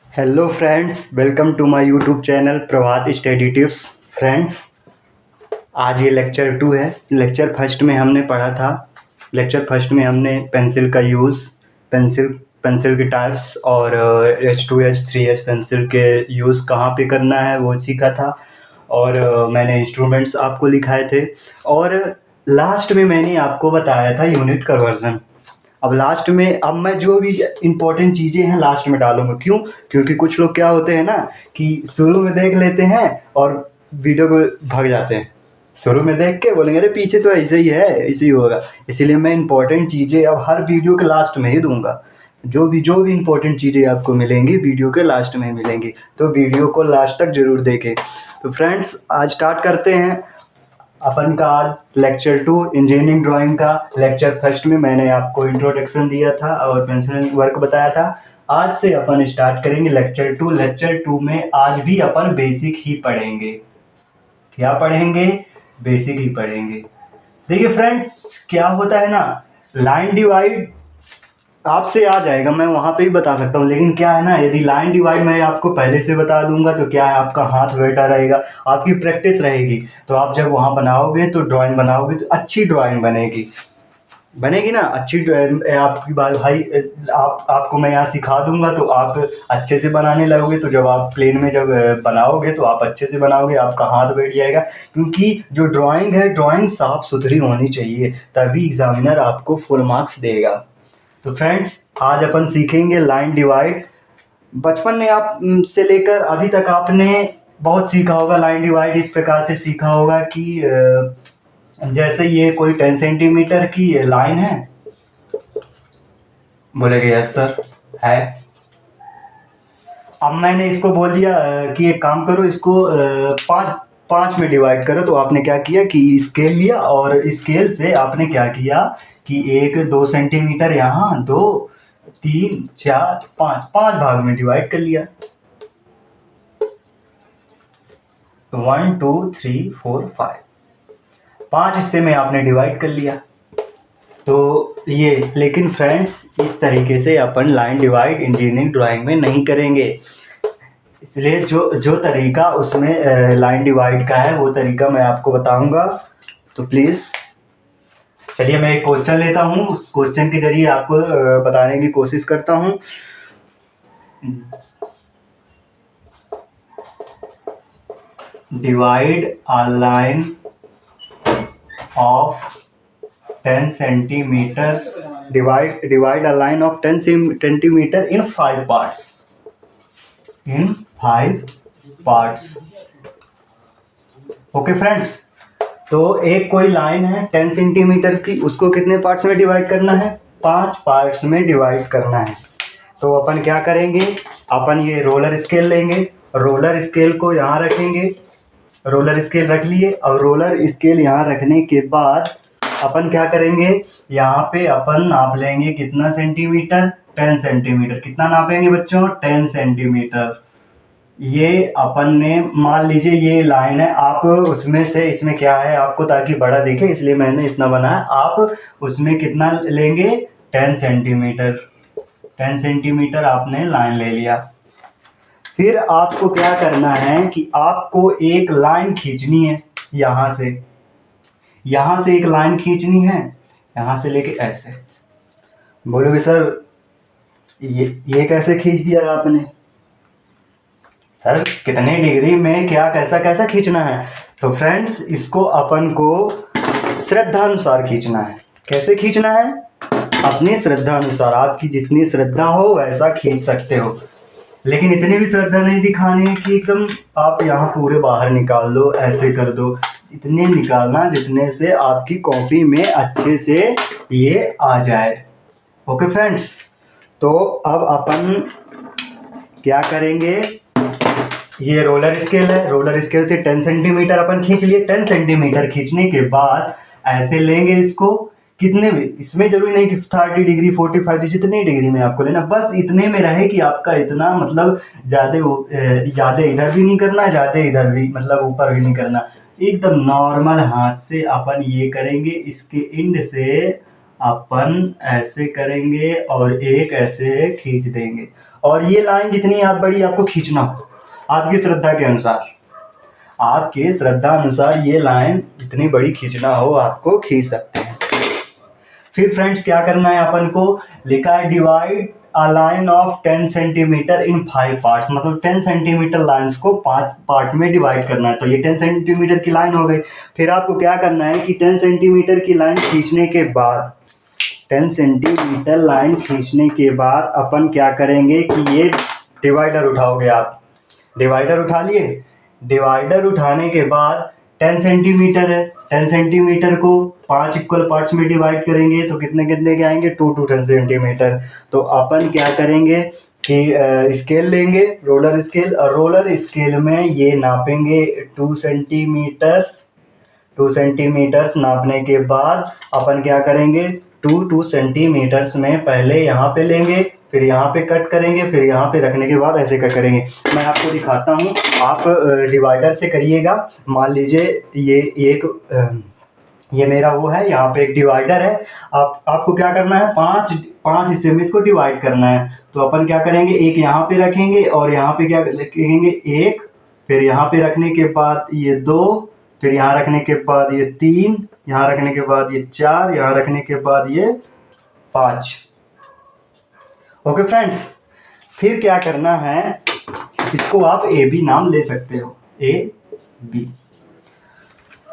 Hello friends, welcome to my YouTube channel Prabhat study tips. Friends, आज ये lecture 2 है। Lecture first में हमने पढ़ा था। लेक्चर फर्स्ट में हमने पेंसिल का यूज़, पेंसिल के टाइप्स और H2H 3H पेंसिल के यूज़ कहाँ पे करना है वो सीखा था। और मैंने इंस्ट्रूमेंट्स आपको लिखाए थे। और लास्ट में मैंने आपको बताया था यूनिट कन्वर्जन। अब लास्ट में अब मैं जो भी इम्पोर्टेंट चीज़ें हैं लास्ट में डालूंगा। क्यों? क्योंकि कुछ लोग क्या होते हैं ना कि शुरू में देख लेते हैं और वीडियो को भाग जाते हैं। शुरू में देख के बोलेंगे अरे पीछे तो ऐसे ही है, ऐसे ही होगा। इसीलिए मैं इम्पोर्टेंट चीज़ें अब हर वीडियो के लास्ट में ही दूंगा। जो भी इम्पोर्टेंट चीज़ें आपको मिलेंगी वीडियो के लास्ट में मिलेंगी, तो वीडियो को लास्ट तक ज़रूर देखें। तो फ्रेंड्स, आज स्टार्ट करते हैं अपन का आज लेक्चर 2 इंजीनियरिंग ड्राइंग का। लेक्चर फर्स्ट में मैंने आपको इंट्रोडक्शन दिया था और पेंसिल वर्क बताया था। आज से अपन स्टार्ट करेंगे लेक्चर 2। लेक्चर 2 में आज भी अपन बेसिक ही पढ़ेंगे। क्या पढ़ेंगे? बेसिक ही पढ़ेंगे। देखिए फ्रेंड्स, क्या होता है ना, लाइन डिवाइड आपसे आ जाएगा, मैं वहाँ पे ही बता सकता हूँ। लेकिन क्या है ना, यदि लाइन डिवाइड मैं आपको पहले से बता दूंगा तो क्या है, आपका हाथ बैठा रहेगा, आपकी प्रैक्टिस रहेगी। तो आप जब वहाँ बनाओगे तो ड्राइंग बनाओगे तो अच्छी ड्राइंग बनेगी ना, अच्छी ड्राइंग आपकी बात भाई। आपको मैं यहाँ सिखा दूंगा तो आप अच्छे से बनाने लगोगे। तो जब आप प्लेन में जब बनाओगे तो आप अच्छे से बनाओगे, आपका हाथ बैठ जाएगा। क्योंकि जो ड्राइंग है, ड्राइंग साफ सुथरी होनी चाहिए, तभी एग्जामिनर आपको फुल मार्क्स देगा। तो फ्रेंड्स, आज अपन सीखेंगे लाइन डिवाइड। बचपन में आप से लेकर अभी तक आपने बहुत सीखा होगा लाइन डिवाइड। इस प्रकार से सीखा होगा कि जैसे ये कोई 10 सेंटीमीटर की लाइन है, बोलेगे यस सर है। अब मैंने इसको बोल दिया कि एक काम करो, इसको पाँच में डिवाइड करो। तो आपने क्या किया कि स्केल लिया और स्केल से आपने क्या किया कि 1-2 सेंटीमीटर यहाँ, 2-3-4 5 5 भाग में डिवाइड कर लिया। 1 2 3 4 5 5 हिस्से में आपने डिवाइड कर लिया। तो ये, लेकिन फ्रेंड्स, इस तरीके से अपन लाइन डिवाइड इंजीनियरिंग ड्राइंग में नहीं करेंगे। इसलिए जो तरीका उसमें लाइन डिवाइड का है वो तरीका मैं आपको बताऊंगा। तो प्लीज़ चलिए, मैं एक क्वेश्चन लेता हूँ, उस क्वेश्चन के जरिए आपको बताने की कोशिश करता हूँ। Divide a line of 10 centimetres, divide a line of 10 centimeter in 5 parts. In 5 parts. Okay friends, तो एक कोई लाइन है 10 सेंटीमीटर की, उसको कितने पार्ट्स में डिवाइड करना है? 5 पार्ट्स में डिवाइड करना है। तो अपन क्या करेंगे, अपन ये रोलर स्केल लेंगे, रोलर स्केल को यहाँ रखेंगे। रोलर स्केल रख लिए और रोलर स्केल यहाँ रखने के बाद अपन क्या करेंगे, यहाँ पे अपन नाप लेंगे कितना सेंटीमीटर? 10 सेंटीमीटर। कितना नापेंगे बच्चों? 10 सेंटीमीटर। ये अपन ने मान लीजिए ये लाइन है, आप उसमें से, इसमें क्या है आपको ताकि बड़ा दिखे इसलिए मैंने इतना बनाया। आप उसमें कितना लेंगे? 10 सेंटीमीटर। 10 सेंटीमीटर आपने लाइन ले लिया। फिर आपको क्या करना है कि आपको एक लाइन खींचनी है यहाँ से एक लाइन खींचनी है, यहाँ से लेके ऐसे। बोलोगे सर ये कैसे खींच दिया आपने? सर कितने डिग्री में क्या कैसा कैसा खींचना है? तो फ्रेंड्स, इसको अपन को श्रद्धा अनुसार खींचना है। कैसे खींचना है? अपनी श्रद्धा अनुसार। आपकी जितनी श्रद्धा हो वैसा खींच सकते हो, लेकिन इतनी भी श्रद्धा नहीं दिखानी है कि एकदम आप यहाँ पूरे बाहर निकाल दो, ऐसे कर दो। इतने निकालना जितने से आपकी कॉपी में अच्छे से ये आ जाए। ओके फ्रेंड्स, तो अब अपन क्या करेंगे, ये रोलर स्केल है, रोलर स्केल से 10 सेंटीमीटर अपन खींच लिए। 10 सेंटीमीटर खींचने के बाद ऐसे लेंगे इसको, कितने में, इसमें जरूरी नहीं कि 30 डिग्री 45 जितने डिग्री में आपको लेना, बस इतने में रहे कि आपका इतना, मतलब ज़्यादा इधर भी नहीं करना, ज़्यादा इधर भी, मतलब ऊपर भी नहीं करना। एकदम नॉर्मल हाथ से अपन ये करेंगे, इसके एंड से अपन ऐसे करेंगे और एक ऐसे खींच देंगे। और ये लाइन जितनी आप बड़ी आपको खींचना हो आपकी श्रद्धा के अनुसार, आपके श्रद्धा अनुसार ये लाइन जितनी बड़ी खींचना हो आपको खींच सकते हैं। फिर फ्रेंड्स क्या करना है अपन को, लिखा है divide a line of 10 centimetre in 5 parts, मतलब 10 सेंटीमीटर लाइंस को 5 पार्ट में डिवाइड करना है। तो ये 10 सेंटीमीटर की लाइन हो गई। फिर आपको क्या करना है कि 10 सेंटीमीटर की लाइन खींचने के बाद 10 सेंटीमीटर लाइन खींचने के बाद अपन क्या करेंगे कि ये डिवाइडर उठाओगे आप। डिवाइडर उठा लिए, डिवाइडर उठाने के बाद 10 सेंटीमीटर है, 10 सेंटीमीटर को 5 इक्वल पार्ट्स में डिवाइड करेंगे तो कितने कितने के आएंगे, 2 2 10 सेंटीमीटर। तो अपन क्या करेंगे कि स्केल लेंगे, रोलर स्केल, और रोलर स्केल में ये नापेंगे 2 सेंटीमीटर्स। 2 सेंटीमीटर्स नापने के बाद अपन क्या करेंगे, 2 सेंटीमीटर्स में पहले यहाँ पे लेंगे, फिर यहाँ पे कट करेंगे, फिर यहाँ पे रखने के बाद ऐसे कट करेंगे। मैं आपको दिखाता हूँ, आप डिवाइडर से करिएगा। मान लीजिए ये मेरा वो है, यहाँ पे एक डिवाइडर है। आपको क्या करना है, पांच हिस्से में इसको डिवाइड करना है। तो अपन क्या करेंगे, एक यहाँ पे रखेंगे और यहाँ पे क्या लिखेंगे, एक, फिर यहाँ पे रखने के बाद ये 2, फिर यहाँ रखने के बाद ये 3, यहाँ रखने के बाद ये 4, यहाँ रखने के बाद ये 5। ओके फ्रेंड्स, फिर क्या करना है, इसको आप ए बी नाम ले सकते हो, ए बी।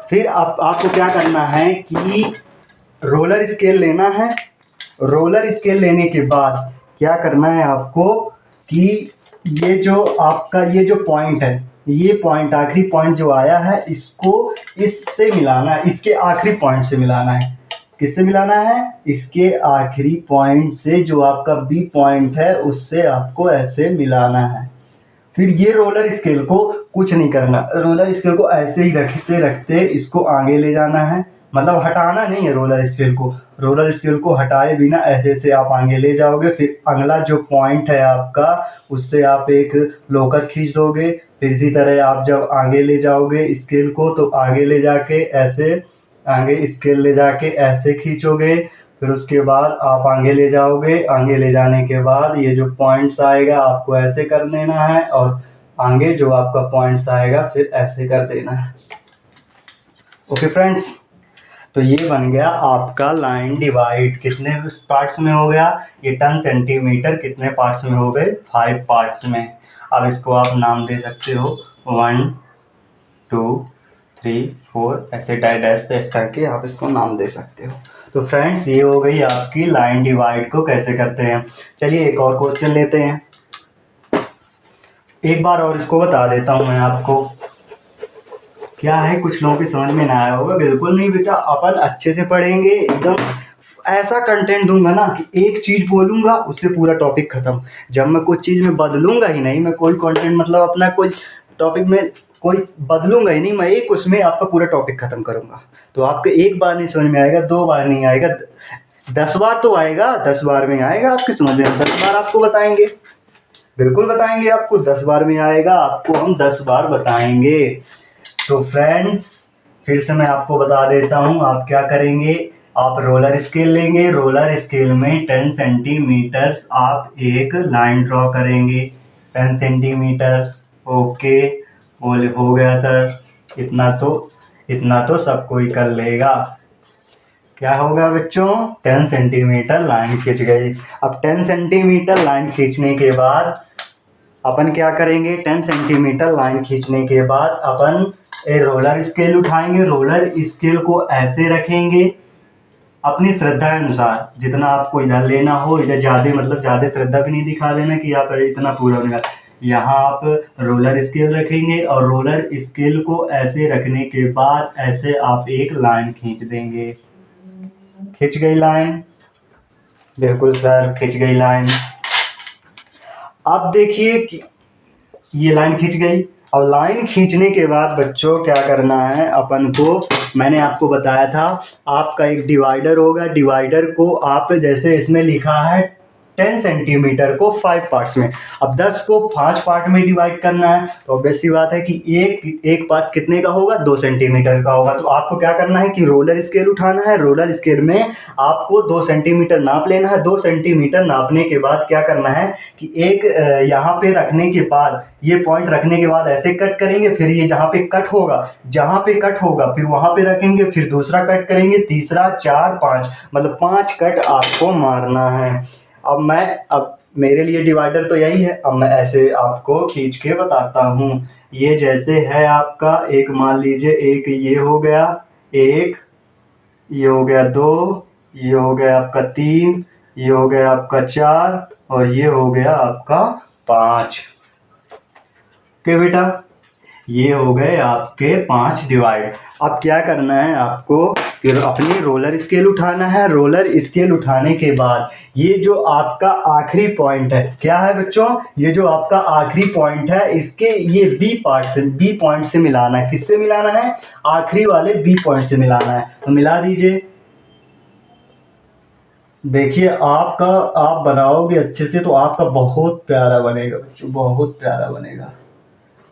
फिर आपको क्या करना है कि रोलर स्केल लेना है। रोलर स्केल लेने के बाद क्या करना है आपको कि ये जो आपका ये जो पॉइंट है, ये पॉइंट आखिरी पॉइंट जो आया है इसको इससे मिलाना है, इसके आखिरी पॉइंट से मिलाना है। किससे मिलाना है, इसके आखिरी पॉइंट से, जो आपका बी पॉइंट है उससे आपको ऐसे मिलाना है। फिर ये रोलर स्केल को कुछ नहीं करना, रोलर स्केल को ऐसे ही रखते रखते इसको आगे ले जाना है, मतलब हटाना नहीं है रोलर स्केल को। रोलर स्केल को हटाए बिना ऐसे ऐसे आप आगे ले जाओगे। फिर अगला जो पॉइंट है आपका उससे आप एक लोकस खींच दोगे। फिर इसी तरह आप जब आगे ले जाओगे स्केल को तो आगे ले जाके ऐसे, आगे स्केल ले जाके ऐसे खींचोगे। फिर उसके बाद आप आगे ले जाओगे, आगे ले जाने के बाद ये जो पॉइंट्स आएगा आपको ऐसे कर देना है, और आगे जो आपका पॉइंट्स आएगा फिर ऐसे कर देना है। ओके फ्रेंड्स, तो ये बन गया आपका लाइन डिवाइड। कितने पार्ट्स में हो गया, ये 10 सेंटीमीटर कितने पार्ट्स में हो गए, 5 पार्ट्स में। अब इसको आप नाम दे सकते हो 1 2 3 4, ऐसे डैश डैश करके आप इसको नाम दे सकते हो। तो फ्रेंड्स, ये हो गई आपकी लाइन डिवाइड को कैसे करते हैं। चलिए एक और क्वेश्चन लेते हैं, एक बार और इसको बता देता हूँ मैं आपको। क्या है, कुछ लोगों की समझ में ना आया होगा। बिल्कुल नहीं बेटा, अपन अच्छे से पढ़ेंगे, एकदम ऐसा कंटेंट दूंगा ना कि एक चीज बोलूंगा उससे पूरा टॉपिक खत्म। जब मैं कुछ चीज में बदलूंगा ही नहीं, मैं कोई कंटेंट मतलब अपना कोई टॉपिक में कोई बदलूंगा ही नहीं, मैं एक उसमें आपका पूरा टॉपिक खत्म करूंगा। तो आपको एक बार नहीं समझ में आएगा, 2 बार नहीं आएगा, 10 बार तो आएगा, 10 बार में आएगा आपकी समझ में। 10 बार आपको बताएंगे, बिल्कुल बताएंगे आपको, 10 बार में आएगा आपको, हम 10 बार बताएंगे। तो फ्रेंड्स, फिर से मैं आपको बता देता हूँ, आप क्या करेंगे, आप रोलर स्केल लेंगे, रोलर स्केल में 10 सेंटीमीटर्स आप एक लाइन ड्रॉ करेंगे, 10 सेंटीमीटर्स। ओके, बोले हो गया सर, इतना तो सब कोई कर लेगा। क्या होगा बच्चों, 10 सेंटीमीटर लाइन खींच गई। अब 10 सेंटीमीटर लाइन खींचने के बाद अपन क्या करेंगे, 10 सेंटीमीटर लाइन खींचने के बाद अपन रोलर स्केल उठाएंगे, रोलर स्केल को ऐसे रखेंगे अपनी श्रद्धा के अनुसार, जितना आपको इधर लेना हो, इधर ज़्यादा मतलब ज़्यादा श्रद्धा भी नहीं दिखा देना कि आप इतना पूरा होगा। यहाँ आप रोलर स्केल रखेंगे और रोलर स्केल को ऐसे रखने के बाद ऐसे आप एक लाइन खींच देंगे। खिंच गई लाइन, बिल्कुल सर खिंच गई लाइन। अब देखिए कि ये लाइन खींच गई। अब लाइन खींचने के बाद बच्चों क्या करना है अपन को, मैंने आपको बताया था आपका एक डिवाइडर होगा, डिवाइडर को आप जैसे इसमें लिखा है 10 सेंटीमीटर को 5 पार्ट्स में। अब 10 को 5 पार्ट में डिवाइड करना है तो ऑब्वियस सी बात है कि एक पार्ट कितने का होगा, 2 सेंटीमीटर का होगा। तो आपको क्या करना है कि रोलर स्केल उठाना है, रोलर स्केल में आपको 2 सेंटीमीटर नाप लेना है। 2 सेंटीमीटर नापने के बाद क्या करना है कि एक यहाँ पे रखने के बाद, ये पॉइंट रखने के बाद ऐसे कट करेंगे, फिर ये जहाँ पे कट होगा फिर वहाँ पे रखेंगे, फिर दूसरा कट करेंगे, तीसरा, 4, 5, मतलब 5 कट आपको मारना है। अब मेरे लिए डिवाइडर तो यही है। अब मैं ऐसे आपको खींच के बताता हूँ। ये जैसे है आपका, एक मान लीजिए, एक ये हो गया, एक ये हो गया, 2 ये हो गया आपका, 3 ये हो गया आपका, 4 और ये हो गया आपका 5। ओके बेटा, ये हो गए आपके 5 डिवाइड। अब क्या करना है आपको, फिर अपनी रोलर स्केल उठाना है। रोलर स्केल उठाने के बाद ये जो आपका आखिरी पॉइंट है, क्या है बच्चों, ये जो आपका आखिरी पॉइंट है, इसके ये बी पॉइंट से मिलाना है। किससे मिलाना है, आखिरी वाले बी पॉइंट से मिलाना है। तो मिला दीजिए। देखिए आप बनाओगे अच्छे से तो आपका बहुत प्यारा बनेगा बच्चों, बहुत प्यारा बनेगा।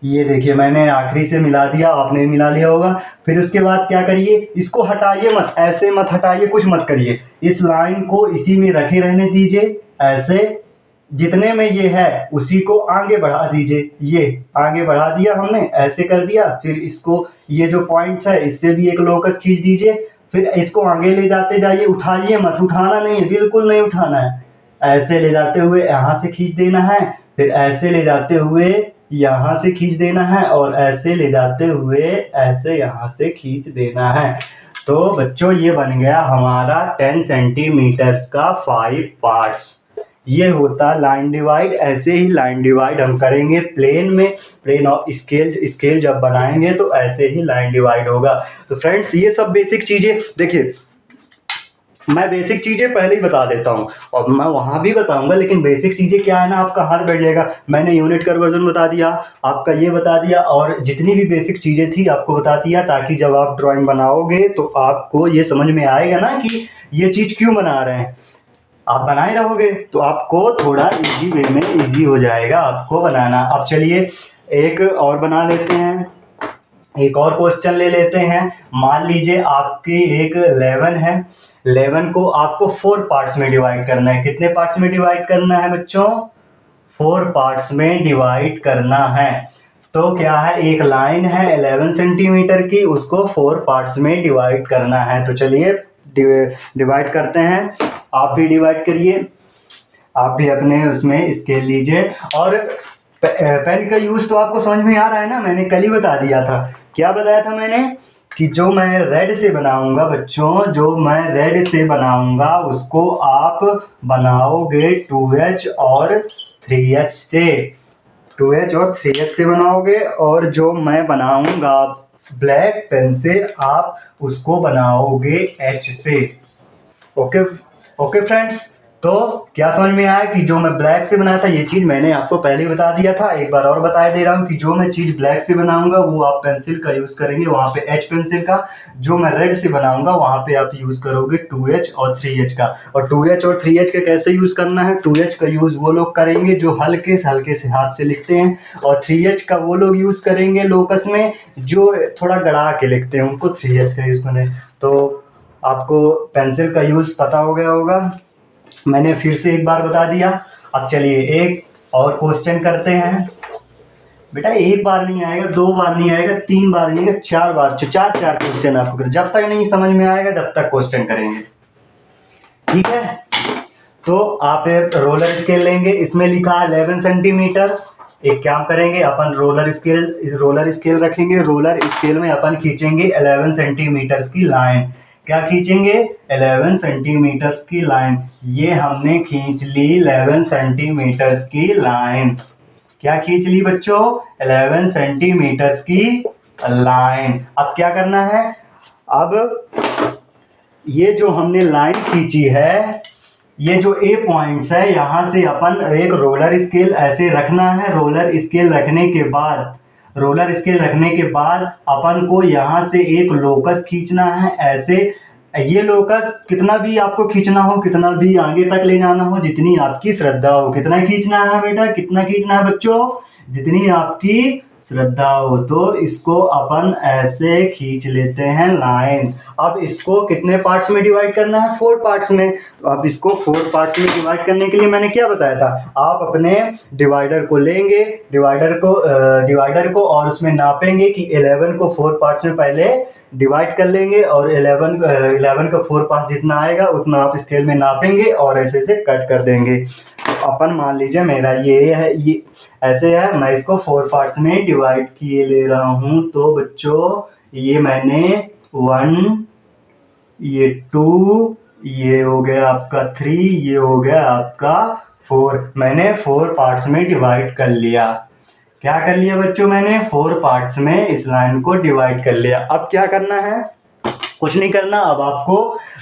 ये देखिए मैंने आखिरी से मिला दिया, आपने मिला लिया होगा। फिर उसके बाद क्या करिए, इसको हटाइए मत, ऐसे मत हटाइए, कुछ मत करिए, इस लाइन को इसी में रखे रहने दीजिए। ऐसे जितने में ये है उसी को आगे बढ़ा दीजिए। ये आगे बढ़ा दिया हमने, ऐसे कर दिया। फिर इसको, ये जो पॉइंट्स है इससे भी एक लोकस खींच दीजिए। फिर इसको आगे ले जाते जाइए, उठाइए मत, उठाना नहीं है, बिल्कुल नहीं उठाना है। ऐसे ले जाते हुए यहाँ से खींच देना है, फिर ऐसे ले जाते हुए यहाँ से खींच देना है, और ऐसे ले जाते हुए ऐसे यहाँ से खींच देना है। तो बच्चों ये बन गया हमारा 10 सेंटीमीटर्स का 5 पार्ट्स। ये होता लाइन डिवाइड। ऐसे ही लाइन डिवाइड हम करेंगे प्लेन में, प्लेन और स्केल जब बनाएंगे तो ऐसे ही लाइन डिवाइड होगा। तो फ्रेंड्स ये सब बेसिक चीज़ें, देखिए मैं बेसिक चीज़ें पहले ही बता देता हूँ और मैं वहाँ भी बताऊँगा, लेकिन बेसिक चीज़ें क्या है ना, आपका हाथ बैठ जाएगा। मैंने यूनिट कन्वर्जन बता दिया, आपका ये बता दिया, और जितनी भी बेसिक चीज़ें थी आपको बता दिया, ताकि जब आप ड्राइंग बनाओगे तो आपको ये समझ में आएगा ना कि ये चीज़ क्यों बना रहे हैं। आप बनाए रहोगे तो आपको थोड़ा इजी वे में इजी हो जाएगा आपको बनाना। अब चलिए एक और बना लेते हैं, एक और क्वेश्चन ले लेते हैं। मान लीजिए आपकी एक 11 है, 11 को आपको 4 पार्ट्स में डिवाइड करना है। कितने पार्ट्स में डिवाइड करना है बच्चों, 4 पार्ट्स में डिवाइड करना है। तो क्या है, एक लाइन है 11 सेंटीमीटर की, उसको 4 पार्ट्स में डिवाइड करना है। तो चलिए डिवाइड करते हैं। आप भी डिवाइड करिए, आप भी अपने उसमें स्केल लीजिए। और पेन का यूज़ तो आपको समझ में आ रहा है ना, मैंने कल ही बता दिया था। क्या बताया था मैंने कि जो मैं रेड से बनाऊंगा बच्चों, जो मैं रेड से बनाऊंगा उसको आप बनाओगे 2H और 3H से, 2H और 3H से बनाओगे। और जो मैं बनाऊंगा ब्लैक पेन से, आप उसको बनाओगे H से। ओके ओके फ्रेंड्स, तो क्या समझ में आया कि जो मैं ब्लैक से बनाया था, ये चीज़ मैंने आपको पहले ही बता दिया था। एक बार और बता दे रहा हूँ कि जो मैं चीज़ ब्लैक से बनाऊंगा वो आप पेंसिल का यूज़ करेंगे, वहाँ पे H पेंसिल का। जो मैं रेड से बनाऊंगा वहाँ पे आप यूज़ करोगे 2H और 3H का। और 2H और 3H का कैसे यूज़ करना है, 2H का यूज़ वो लोग करेंगे जो हल्के से हाथ से लिखते हैं, और 3H का वो लोग यूज़ करेंगे लोकस में जो थोड़ा गड़ा के लिखते हैं, उनको 3H का यूज़ करें। तो आपको पेंसिल का यूज़ पता हो गया होगा, मैंने फिर से एक बार बता दिया। अब चलिए एक और क्वेश्चन करते हैं। बेटा एक बार नहीं आएगा, 2 बार नहीं आएगा, 3 बार नहीं आएगा, 4 बार, चार क्वेश्चन आपको करें। जब तक नहीं समझ में आएगा तब तक क्वेश्चन करेंगे, ठीक है। तो आप एक रोलर स्केल लेंगे, इसमें लिखा है 11 सेंटीमीटर्स। एक काम करेंगे अपन, रोलर स्केल रखेंगे, रोलर स्केल में अपन खींचेंगे 11 सेंटीमीटर्स की लाइन। क्या खींचेंगे, 11 सेंटीमीटर्स की लाइन। ये हमने खींच ली 11 सेंटीमीटर्स की लाइन। क्या खींच ली बच्चों, 11 सेंटीमीटर्स की लाइन। अब क्या करना है, अब ये जो हमने लाइन खींची है, ये जो ए पॉइंट्स है, यहाँ से अपन एक रोलर स्केल ऐसे रखना है। रोलर स्केल रखने के बाद अपन को यहाँ से एक लोकस खींचना है, ऐसे ये लोकस कितना भी आपको खींचना हो, कितना भी आगे तक ले जाना हो, जितनी आपकी श्रद्धा हो, कितना खींचना है बेटा, कितना खींचना है बच्चों, जितनी आपकी श्रद्धा हो। तो इसको अपन ऐसे खींच लेते हैं लाइन। अब इसको कितने पार्ट्स में डिवाइड करना है, 4 पार्ट्स में। तो अब इसको 4 पार्ट्स में डिवाइड करने के लिए मैंने क्या बताया था, आप अपने डिवाइडर को लेंगे, डिवाइडर को और उसमें नापेंगे कि 11 को 4 पार्ट्स में पहले डिवाइड कर लेंगे, और 11 का 4 पार्ट्स जितना आएगा उतना आप स्केल में नापेंगे और ऐसे ऐसे कट कर देंगे। तो अपन मान लीजिए मेरा ये है, ये ऐसे है, मैं इसको 4 पार्ट्स में डिवाइड किए ले रहा हूँ। तो बच्चों ये मैंने 1, ये 2, ये हो गया आपका 3, ये हो गया आपका 4। मैंने 4 पार्ट्स में डिवाइड कर लिया। क्या कर लिया बच्चों, मैंने 4 पार्ट्स में इस लाइन को डिवाइड कर लिया। अब क्या करना है, कुछ नहीं करना। अब आपको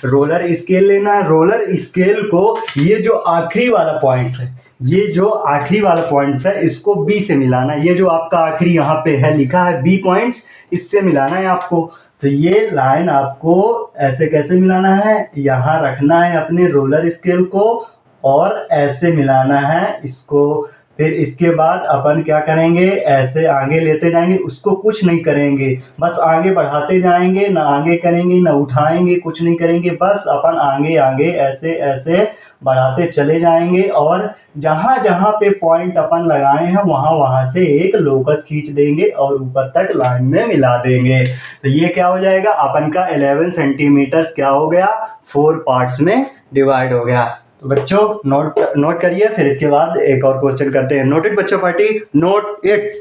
रोलर स्केल लेना है। रोलर स्केल को ये जो आखिरी वाला पॉइंट्स है, ये जो आखिरी वाला पॉइंट्स है, इसको बी से मिलाना है। ये जो आपका आखिरी यहाँ पे है लिखा है बी पॉइंट्स, इससे मिलाना है आपको। तो ये लाइन आपको ऐसे कैसे मिलाना है, यहाँ रखना है अपने रोलर स्केल को और ऐसे मिलाना है इसको। फिर इसके बाद अपन क्या करेंगे, ऐसे आगे लेते जाएंगे, उसको कुछ नहीं करेंगे, बस आगे बढ़ाते जाएंगे, ना आगे करेंगे ना उठाएंगे, कुछ नहीं करेंगे, बस अपन आगे आगे ऐसे ऐसे बढ़ाते चले जाएंगे। और जहाँ जहाँ पे पॉइंट अपन लगाए हैं वहाँ वहाँ से एक लोकस खींच देंगे और ऊपर तक लाइन में मिला देंगे। तो ये क्या हो जाएगा, अपन का 11 सेंटीमीटर क्या हो गया, 4 पार्ट्स में डिवाइड हो गया। तो बच्चों नोट करिए, फिर इसके बाद एक और क्वेश्चन करते हैं। नोट इट बच्चों पार्टी, नोट इट।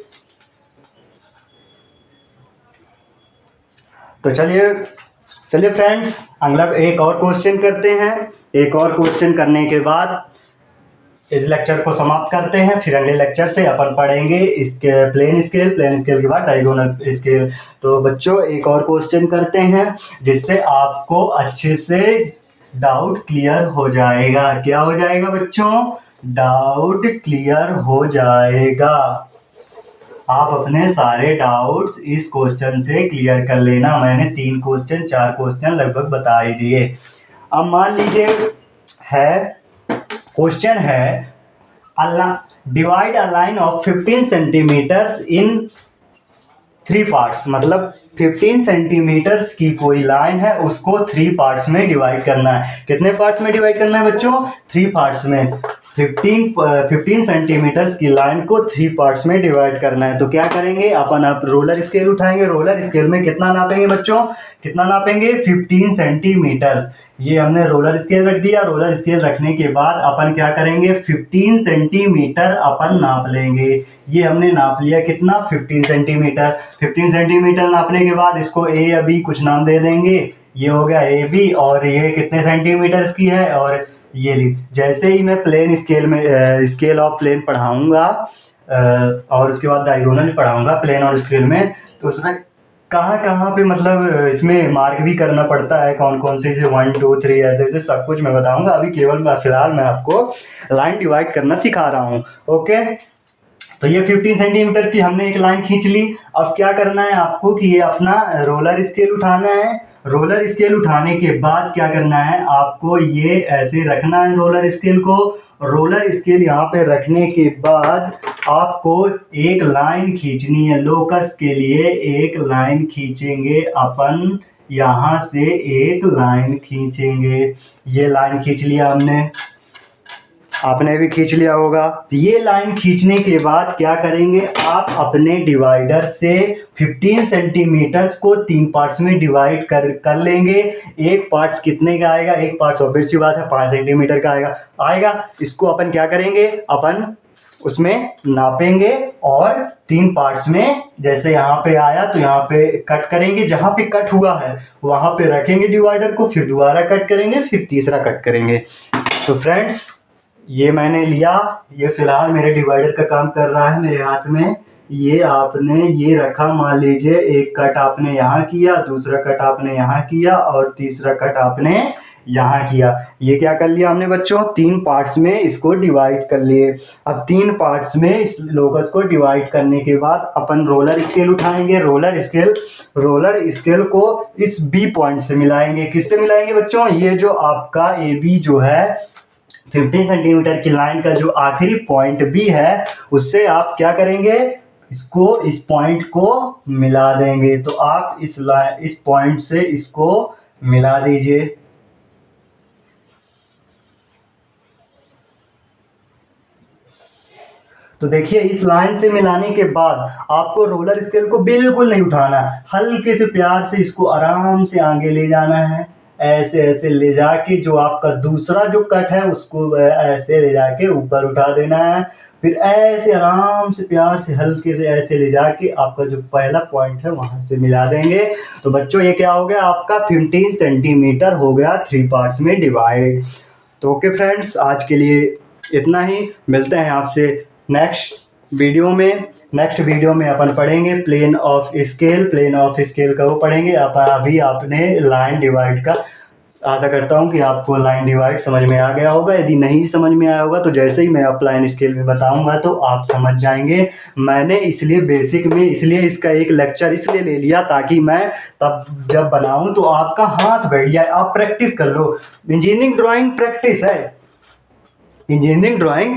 तो चलिए फ्रेंड्स, अगला एक और क्वेश्चन करते हैं। एक और क्वेश्चन करने के बाद इस लेक्चर को समाप्त करते हैं। फिर अगले लेक्चर से अपन पढ़ेंगे इसके प्लेन स्केल के बाद डायगोनल स्केल। तो बच्चों एक और क्वेश्चन करते हैं जिससे आपको अच्छे से डाउट क्लियर हो जाएगा। क्या हो जाएगा बच्चों, डाउट क्लियर हो जाएगा। आप अपने सारे डाउट्स इस क्वेश्चन से क्लियर कर लेना। मैंने 3 क्वेश्चन 4 क्वेश्चन लगभग बता ही दिए। अब मान लीजिए है क्वेश्चन है, divide a line of 15 centimetres in 3 parts. मतलब 15 सेंटीमीटर्स की कोई लाइन है, उसको 3 पार्ट्स में डिवाइड करना है। कितने पार्ट्स में डिवाइड करना है बच्चों, 3 पार्ट्स में। 15 सेंटीमीटर्स की लाइन को 3 पार्ट्स में डिवाइड करना है। तो क्या करेंगे अपन, आप रोलर स्केल उठाएंगे। रोलर स्केल में कितना नापेंगे बच्चों, कितना नापेंगे, 15 सेंटीमीटर्स। ये हमने रोलर स्केल रख दिया। रोलर स्केल रखने के बाद अपन क्या करेंगे, 15 सेंटीमीटर अपन नाप लेंगे। ये हमने नाप लिया कितना, 15 सेंटीमीटर। 15 सेंटीमीटर नापने के बाद इसको ए या बी कुछ नाम दे देंगे। ये हो गया ए बी, और ये कितने सेंटीमीटर की है, और ये जैसे ही मैं प्लेन स्केल में स्केल ऑफ प्लेन पढ़ाऊंगा और उसके बाद डायगोनल पढ़ाऊंगा प्लेन और स्केल में, तो उसमें कहाँ कहाँ पे मतलब इसमें मार्क भी करना पड़ता है, कौन कौन से 1 2 3 ऐसे ऐसे सब कुछ मैं बताऊंगा। अभी केवल फिलहाल मैं आपको लाइन डिवाइड करना सिखा रहा हूँ। ओके, तो ये 15 सेंटीमीटर की हमने एक लाइन खींच ली। अब क्या करना है आपको कि ये अपना रोलर स्केल उठाना है। रोलर स्केल उठाने के बाद क्या करना है आपको, ये ऐसे रखना है रोलर स्केल को। रोलर स्केल यहाँ पे रखने के बाद आपको एक लाइन खींचनी है। लोकस के लिए एक लाइन खींचेंगे अपन, यहाँ से एक लाइन खींचेंगे। ये लाइन खींच लिया हमने, आपने भी खींच लिया होगा। ये लाइन खींचने के बाद क्या करेंगे, आप अपने डिवाइडर से 15 सेंटीमीटर्स को 3 पार्ट्स में डिवाइड कर लेंगे। एक पार्ट्स कितने का आएगा, एक पार्ट्स ऑब्वियस सी बात है 5 सेंटीमीटर का आएगा। इसको अपन क्या करेंगे, अपन उसमें नापेंगे और 3 पार्ट्स में जैसे यहाँ पे आया तो यहाँ पे कट करेंगे। जहाँ पे कट हुआ है वहाँ पे रखेंगे डिवाइडर को, फिर दोबारा कट करेंगे, फिर तीसरा कट करेंगे। तो फ्रेंड्स ये मैंने लिया, ये फिलहाल मेरे डिवाइडर का काम कर रहा है मेरे हाथ में। ये आपने ये रखा, मान लीजिए एक कट आपने यहाँ किया, दूसरा कट आपने यहाँ किया और तीसरा कट आपने यहाँ किया। ये क्या कर लिया हमने बच्चों, 3 पार्ट्स में इसको डिवाइड कर लिए। अब 3 पार्ट्स में इस लोकस को डिवाइड करने के बाद अपन रोलर स्केल उठाएंगे। रोलर स्केल को इस बी पॉइंट से मिलाएंगे। किससे मिलाएंगे बच्चों, ये जो आपका ए बी जो है 15 सेंटीमीटर की लाइन का जो आखिरी पॉइंट बी है, उससे आप क्या करेंगे, इसको इस पॉइंट को मिला देंगे। तो आप इस पॉइंट से इसको मिला दीजिए। तो देखिए इस लाइन से मिलाने के बाद आपको रोलर स्केल को बिल्कुल नहीं उठाना, हल्के से प्यार से इसको आराम से आगे ले जाना है। ऐसे ऐसे ले जाके जो आपका दूसरा जो कट है उसको ऐसे ले जाके ऊपर उठा देना है। फिर ऐसे आराम से प्यार से हल्के से ऐसे ले जाके आपका जो पहला पॉइंट है वहां से मिला देंगे। तो बच्चों ये क्या हो गया, आपका 15 सेंटीमीटर हो गया 3 पार्ट्स में डिवाइड। तो ओके फ्रेंड्स, आज के लिए इतना ही। मिलते हैं आपसे नेक्स्ट वीडियो में अपन पढ़ेंगे प्लेन ऑफ स्केल का वो पढ़ेंगे। अभी आपने लाइन डिवाइड का, आशा करता हूँ कि आपको लाइन डिवाइड समझ में आ गया होगा। यदि नहीं समझ में आया होगा तो जैसे ही मैं अपलाइन स्केल में बताऊंगा तो आप समझ जाएंगे। मैंने इसलिए बेसिक में इसका एक लेक्चर इसलिए ले लिया ताकि मैं तब जब बनाऊं तो आपका हाथ बैठ जाए, आप प्रैक्टिस कर लो। इंजीनियरिंग ड्राइंग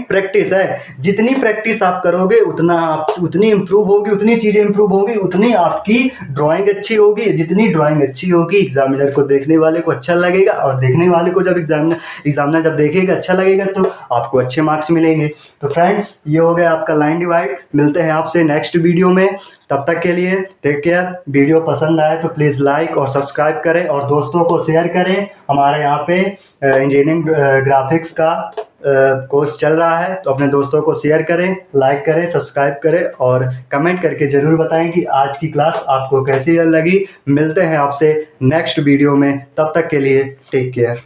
प्रैक्टिस है। जितनी प्रैक्टिस आप करोगे उतनी इंप्रूव होगी, उतनी चीज़ें इंप्रूव होगी, उतनी आपकी ड्राइंग अच्छी होगी। जितनी ड्राइंग अच्छी होगी एग्जामिनर को, देखने वाले को अच्छा लगेगा, और देखने वाले को जब एग्जामिनर जब देखेगा अच्छा लगेगा तो आपको अच्छे मार्क्स मिलेंगे। तो फ्रेंड्स ये हो गया आपका लाइन डिवाइड। मिलते हैं आपसे नेक्स्ट वीडियो में, तब तक के लिए टेक केयर। वीडियो पसंद आए तो प्लीज़ लाइक और सब्सक्राइब करें और दोस्तों को शेयर करें। हमारे यहाँ पे इंजीनियरिंग ग्राफिक्स का कोर्स चल रहा है, तो अपने दोस्तों को शेयर करें, लाइक करें, सब्सक्राइब करें और कमेंट करके ज़रूर बताएं कि आज की क्लास आपको कैसी लगी। मिलते हैं आपसे नेक्स्ट वीडियो में, तब तक के लिए टेक केयर।